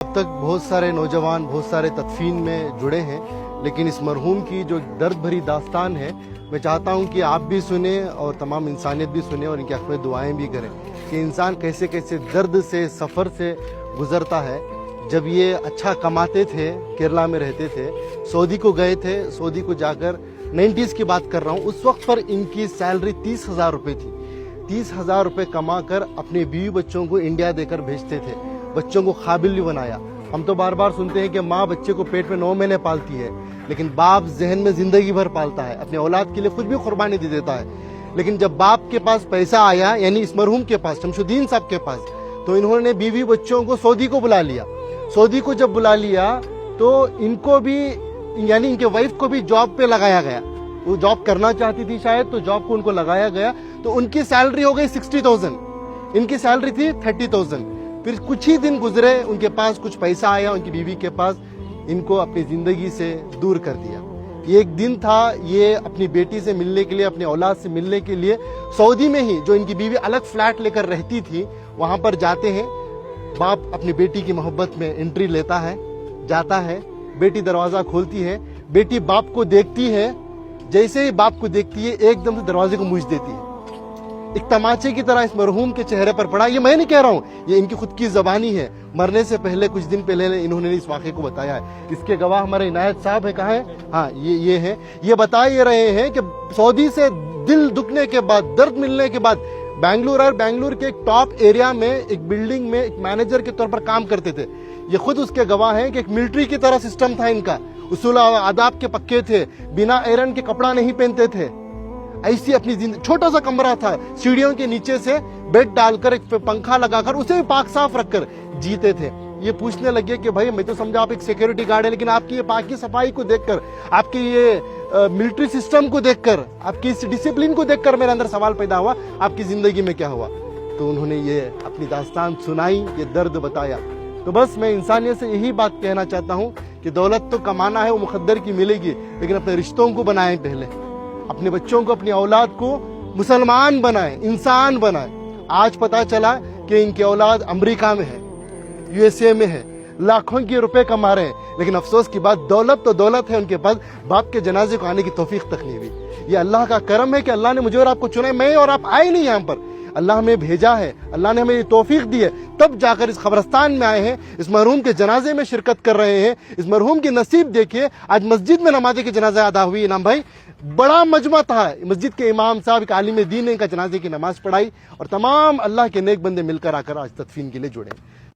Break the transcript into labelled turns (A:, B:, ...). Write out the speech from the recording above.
A: اب تک بہت سارے نوجوان بہت سارے تدفین میں جڑے ہیں، لیکن اس مرحوم کی جو درد بھری داستان ہے میں چاہتا ہوں کہ آپ بھی سنیں اور تمام انسانیت بھی سنیں اور ان کے حق میں دعائیں بھی کریں کہ انسان کیسے کیسے درد سے سفر سے گزرتا ہے۔ جب یہ اچھا کماتے تھے، کیرلا میں رہتے تھے، سعودی کو گئے تھے، سعودی کو جا کر 90s کی بات کر رہا ہوں، اس وقت پر ان کی سیلری 30,000 روپے تھی۔ 30,000 روپے کما کر اپنے بیوی بچوں کو انڈیا دے کر بھیجتے تھے، بچوں کو قابل بھی بنایا۔ ہم تو بار بار سنتے ہیں کہ ماں بچے کو پیٹ میں 9 مہینے پالتی ہے، لیکن باپ ذہن میں زندگی بھر پالتا ہے، اپنے اولاد کے لیے خود بھی قربانی دے دیتا ہے۔ لیکن جب باپ کے پاس پیسہ آیا، یعنی اس مرحوم کے پاس، شمس الدین صاحب کے پاس، تو انہوں نے بیوی بچوں کو سعودی کو بلا لیا۔ سعودی کو جب بلا لیا تو ان کو بھی، یعنی ان کے وائف کو بھی جاب پہ لگایا گیا۔ وہ جاب کرنا چاہتی تھی شاید، تو جاب کو ان کو لگایا گیا، تو ان کی سیلری ہو گئی 60,000، ان کی سیلری تھی 30,000۔ پھر کچھ ہی دن گزرے، ان کے پاس کچھ پیسہ آیا، ان کی بیوی کے پاس، ان کو اپنی زندگی سے دور کر دیا۔ یہ ایک دن تھا، یہ اپنی بیٹی سے ملنے کے لیے، اپنے اولاد سے ملنے کے لیے سعودی میں ہی، جو ان کی بیوی الگ فلیٹ لے کر رہتی تھی، وہاں پر جاتے ہیں۔ باپ اپنی بیٹی کی محبت میں انٹری لیتا ہے، جاتا ہے، بیٹی دروازہ کھولتی ہے، بیٹی باپ کو دیکھتی ہے، جیسے ہی باپ کو دیکھتی ہے ایک دم سے دروازے کو موچ دیتی ہے۔ ایک تماچے کی طرح اس مرحوم کے چہرے پر پڑا۔ یہ میں نہیں کہہ رہا ہوں، یہ ان کی خود کی زبانی ہے، مرنے سے پہلے کچھ دن پہلے انہوں نے اس واقعے کو بتایا ہے۔ اس کے گواہ ہمارے عنایت صاحب ہے، کہاں ہے؟ ہاں، یہ ہے۔ یہ بتا یہ رہے ہیں کہ سعودی سے دل دکھنے کے بعد، درد ملنے کے بعد بنگلور کے ایک ٹاپ ایریا میں ایک بلڈنگ میں ایک مینیجر کے طور پر کام کرتے تھے۔ یہ خود اس کے گواہ ہیں کہ ایک ملٹری کی طرح سسٹم تھا ان کا، اصول آداب کے پکے تھے، بنا ایرن کے کپڑا نہیں پہنتے تھے، ایسی اپنی زندگی، چھوٹا سا کمرہ تھا، سیڑھیوں کے نیچے سے بیڈ ڈال کر، ایک پنکھا لگا کر، اسے بھی پاک صاف رکھ کر جیتے تھے۔ یہ پوچھنے لگے کہ بھائی میں تو سمجھا آپ ایک سیکیورٹی گارڈ ہیں، لیکن آپ کی یہ پاکی صفائی کو دیکھ کر، آپ کی یہ ملٹری سسٹم کو دیکھ کر، آپ کی اس ڈسپلن کو دیکھ کر میرے اندر سوال پیدا ہوا، آپ کی زندگی میں کیا ہوا؟ تو انہوں نے یہ اپنی داستان سنائی، یہ درد بتایا۔ تو بس میں انسانیت سے یہی بات کہنا چاہتا ہوں کہ دولت تو کمانا ہے، وہ مقدر کی ملے گی، لیکن اپنے رشتوں کو بنائیں، پہلے اپنے بچوں کو، اپنی اولاد کو مسلمان بنائیں، انسان بنائیں۔ آج پتا چلا کہ ان کی اولاد امریکہ میں ہے، USA میں ہے، لاکھوں کے روپے کما رہے ہیں، لیکن افسوس کی بات، دولت تو دولت ہے، ان کے پاس باپ کے جنازے کو آنے کی توفیق تک نہیں ہوئی۔ یہ اللہ کا کرم ہے کہ اللہ نے مجھے اور آپ کو چنا ہے، میں اور آپ آئے نہیں یہاں پر، اللہ ہمیں بھیجا ہے، اللہ نے ہمیں یہ توفیق دی ہے، تب جا کر اس قبرستان میں آئے ہیں، اس مرحوم کے جنازے میں شرکت کر رہے ہیں۔ اس مرحوم کی نصیب دیکھیے، آج مسجد میں نماز کے جنازہ ادا ہوئی۔ انعام بھائی، بڑا مجمع تھا، مسجد کے امام صاحب، ایک عالم دین نے ان کا جنازے کی نماز پڑھائی، اور تمام اللہ کے نیک بندے مل کر آ کر آج تدفین کے لیے جڑے۔